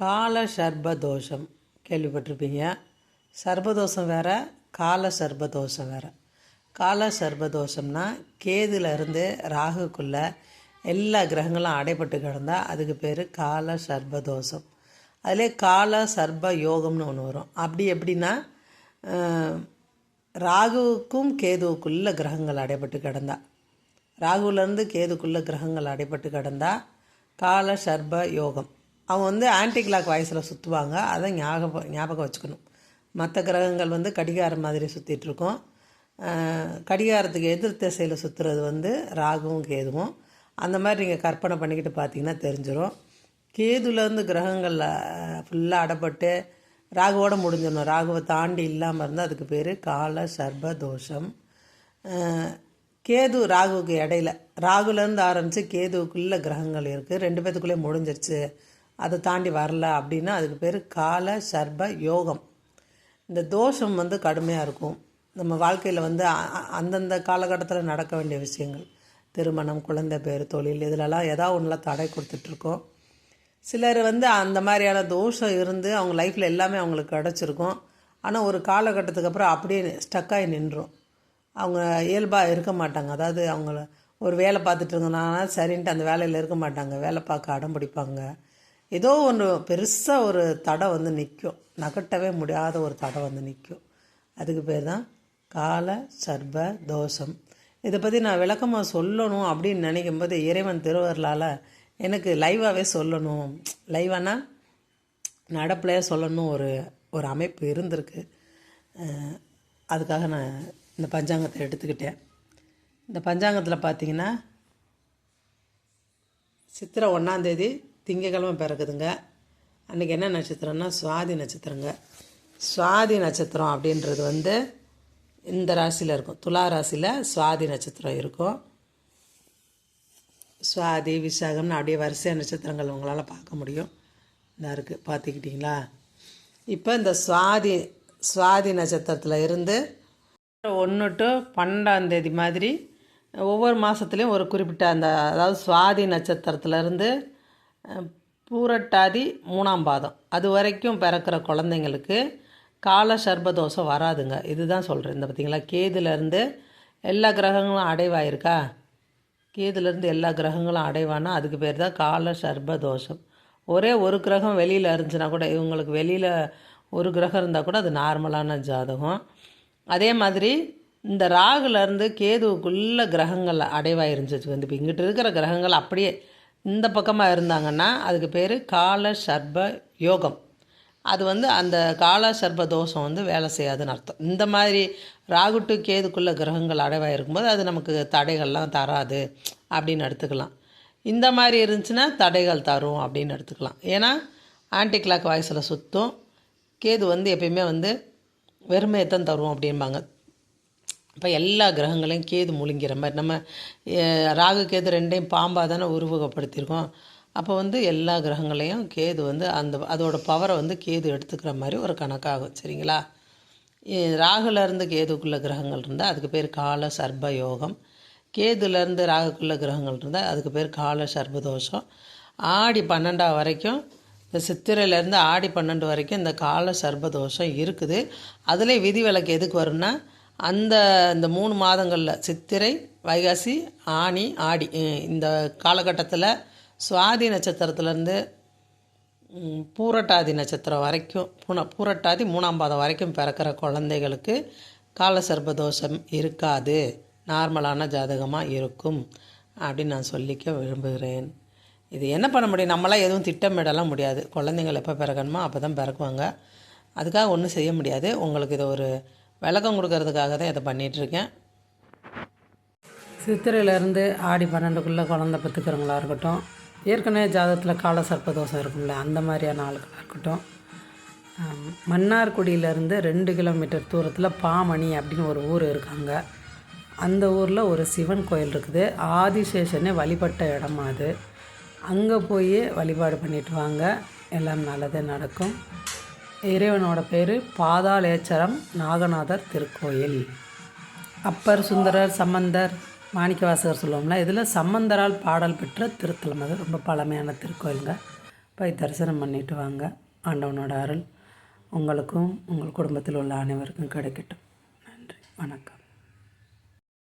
கால சர்பதோஷம் கேள்விப்பட்டிருப்பீங்க. சர்பதோஷம் வேறு, கால சர்பதோஷம் வேறு. கால சர்பதோஷம்னா கேதுலேருந்து ராகுக்குள்ளே எல்லா கிரகங்களும் அடைபட்டு கிடந்தால் அதுக்கு பேர் கால சர்பதோஷம். அதிலே கால சர்ப யோகம்னு ஒன்று வரும். அப்படி எப்படின்னா, ராகுவுக்கும் கேதுவுக்குள்ள கிரகங்கள் அடைபட்டு கிடந்தா, ராகுலேருந்து கேதுக்குள்ளே கிரகங்கள் அடைபட்டு கிடந்தா கால சர்ப யோகம். அவங்க ஆன்டி கிளாக் வாய்ஸில் சுற்றுவாங்க. அதை ஞாபகம் வச்சுக்கணும். மற்ற கிரகங்கள் கடிகாரம் மாதிரி சுற்றிட்டுருக்கோம். கடிகாரத்துக்கு எதிர் திசையில் சுற்றுறது ராகுவும் கேதுவும். அந்த மாதிரி நீங்கள் கற்பனை பண்ணிக்கிட்டு பார்த்தீங்கன்னா தெரிஞ்சிடும். கேதுலேருந்து கிரகங்கள் ஃபுல்லாக அடைப்பட்டு ராகுவோடு முடிஞ்சிடணும். ராகுவை தாண்டி இல்லாமல் இருந்தால் அதுக்கு பேர் கால சர்ப தோஷம். கேது ராகுவுக்கு இடையில, ராகுலேருந்து ஆரம்பித்து கேதுவுக்குள்ளே கிரகங்கள் இருக்குது, ரெண்டு பேத்துக்குள்ளே முடிஞ்சிருச்சு, அதை தாண்டி வரல அப்படின்னா அதுக்கு பேர் கால சர்ப யோகம். இந்த தோஷம் கடுமையாக இருக்கும். நம்ம வாழ்க்கையில் அந்தந்த காலகட்டத்தில் நடக்க வேண்டிய விஷயங்கள், திருமணம், குழந்தை பேர், தொழில், இதிலெல்லாம் ஏதாவது ஒன்றுலாம் தடை கொடுத்துட்ருக்கோம். சிலர் அந்த மாதிரியான தோஷம் இருந்து அவங்க லைஃப்பில் எல்லாமே அவங்களுக்கு கிடச்சிருக்கும். ஆனால் ஒரு காலகட்டத்துக்கு அப்புறம் அப்படியே ஸ்டக்காகி நின்றுடும். அவங்க இயல்பாக இருக்க மாட்டாங்க. அதாவது அவங்கள ஒரு வேலை பார்த்துட்டு இருந்தாங்கன்னா சரின்ட்டு அந்த வேலையில் இருக்க மாட்டாங்க. வேலை பார்க்க அடம் பிடிப்பாங்க. ஏதோ ஒன்று பெருசாக ஒரு தடை நிற்கும். நகட்டவே முடியாத ஒரு தடை நிற்கும். அதுக்கு பேர் தான் கால சர்ப தோஷம். இதை பற்றி நான் விளக்கமாக சொல்லணும் அப்படின்னு நினைக்கும்போது இறைவன் திருவருளால் எனக்கு லைவாகவே சொல்லணும், லைவானா நடப்பிலையே சொல்லணும் ஒரு அமைப்பு இருந்திருக்கு. அதுக்காக நான் இந்த பஞ்சாங்கத்தை எடுத்துக்கிட்டேன். இந்த பஞ்சாங்கத்தில் பார்த்திங்கன்னா சித்திரை 1 திங்கக்கிழமை பிறக்குதுங்க. அன்றைக்கி என்ன நட்சத்திரம்னா சுவாதி நட்சத்திரங்க. சுவாதி நட்சத்திரம் அப்படின்றது இந்த ராசியில் இருக்கும். துலா ராசியில் சுவாதி நட்சத்திரம் இருக்கும். சுவாதி, விசாகம்னு அப்படியே வரிசையாக நட்சத்திரங்கள் உங்களால் பார்க்க முடியும். இதாக இருக்குது, பார்த்துக்கிட்டிங்களா? இப்போ இந்த சுவாதி நட்சத்திரத்தில் இருந்து 1 to 12 மாதிரி ஒவ்வொரு மாதத்துலேயும் ஒரு குறிப்பிட்ட அதாவது சுவாதி நட்சத்திரத்துலேருந்து பூரட்டாதி 3ஆம் பாதம் அது வரைக்கும் பிறக்கிற குழந்தைங்களுக்கு கால சர்பதோஷம் வராதுங்க. இதுதான் சொல்கிறேன். இந்த பார்த்திங்களா, கேதுலேருந்து எல்லா கிரகங்களும் அடைவாயிருக்கா, கேதுலேருந்து எல்லா கிரகங்களும் அடைவானா அதுக்கு பேர் தான் கால சர்பதோஷம். ஒரே ஒரு கிரகம் வெளியில் இருந்துச்சுன்னா கூட, இவங்களுக்கு வெளியில் ஒரு கிரகம் இருந்தால் கூட அது நார்மலான ஜாதகம். அதே மாதிரி இந்த ராகுலேருந்து கேதுவுக்குள்ள கிரகங்கள் அடைவாயிருந்துச்சு. இப்போ இங்கிட்டு இருக்கிற கிரகங்கள் அப்படியே இந்த பக்கமாக இருந்தாங்கன்னா அதுக்கு பேர் கால சர்ப யோகம். அது அந்த கால சர்ப தோஷம் வேலை செய்யாதுன்னு அர்த்தம். இந்த மாதிரி ராகு டு கேதுக்குள்ள கிரகங்கள் அடைவாக இருக்கும்போது அது நமக்கு தடைகள்லாம் தராது அப்படின்னு எடுத்துக்கலாம். இந்த மாதிரி இருந்துச்சுன்னா தடைகள் தரும் அப்படின்னு எடுத்துக்கலாம். ஏன்னா ஆன்டி கிளாக் வாய்ஸில் சுற்றும். கேது எப்பயுமே வெறுமையைத்தான் தரும் அப்படிம்பாங்க. இப்போ எல்லா கிரகங்களையும் கேது முழுங்கிற மாதிரி, நம்ம ராகு கேது ரெண்டையும் பாம்பாக தானே உருவகப்படுத்தியிருக்கோம். அப்போ எல்லா கிரகங்களையும் கேது அதோட பவரை கேது எடுத்துக்கிற மாதிரி ஒரு கணக்காகும். சரிங்களா? ராகுலேருந்து கேதுக்குள்ள கிரகங்கள் இருந்தால் அதுக்கு பேர் கால சர்ப யோகம். கேதுலேருந்து ராகுக்குள்ள கிரகங்கள் இருந்தால் அதுக்கு பேர் கால சர்பதோஷம். ஆடி 12 வரைக்கும், இந்த சித்திரையிலேருந்து ஆடி 12 வரைக்கும் இந்த கால சர்பதோஷம் இருக்குது. அதில் விதிவிலக்கு எதுக்கு வரும்னா, இந்த 3 மாதங்களில் சித்திரை, வைகாசி, ஆனி, ஆடி இந்த காலகட்டத்தில் சுவாதி நட்சத்திரத்துலேருந்து பூரட்டாதி நட்சத்திரம் வரைக்கும், பூரட்டாதி 3ஆம் பாதம் வரைக்கும் பிறக்கிற குழந்தைகளுக்கு கால சர்பதோஷம் இருக்காது, நார்மலான ஜாதகமாக இருக்கும் அப்படின்னு நான் சொல்லிக்க விரும்புகிறேன். இது என்ன பண்ண முடியும்? நம்மளாம் எதுவும் திட்டமிடலாம் முடியாது. குழந்தைங்கள் எப்போ பிறக்கணுமோ அப்போ தான் பிறக்குவாங்க. அதுக்காக ஒன்றும் செய்ய முடியாது. உங்களுக்கு இதை ஒரு விளக்கம் கொடுக்கறதுக்காக தான் இதை பண்ணிகிட்ருக்கேன். சித்திரையிலேருந்து ஆடி 12க்குள்ளே குழந்தை பெற்றுக்கிறவங்களா இருக்கட்டும், ஏற்கனவே ஜாதகத்தில் கால சர்ப்பதோஷம் இருக்கும்ல, அந்த மாதிரியான ஆளுகளாக இருக்கட்டும், மன்னார்குடியிலேருந்து 2 கிலோமீட்டர் தூரத்தில் பாமணி அப்படின்னு ஒரு ஊர் இருக்காங்க. அந்த ஊரில் ஒரு சிவன் கோயில் இருக்குது. ஆதிசேஷனே வழிபட்ட இடமா அது. அங்கே போய் வழிபாடு பண்ணிட்டு வாங்க, எல்லாம் நல்லதே நடக்கும். இறைவனோட பேர் பாதாளேச்சரம் நாகநாதர் திருக்கோயில். அப்பர், சுந்தரர், சம்பந்தர், மாணிக்கவாசகர் சொல்லுவோம்ல, இதில் சம்பந்தரால் பாடல் பெற்ற திருத்தலம். அது ரொம்ப பழமையான திருக்கோயிலுங்க. போய் தரிசனம் பண்ணிட்டு வாங்க. ஆண்டவனோட அருள் உங்களுக்கும் உங்கள் குடும்பத்தில் உள்ள அனைவருக்கும் கிடைக்கட்டும். நன்றி, வணக்கம்.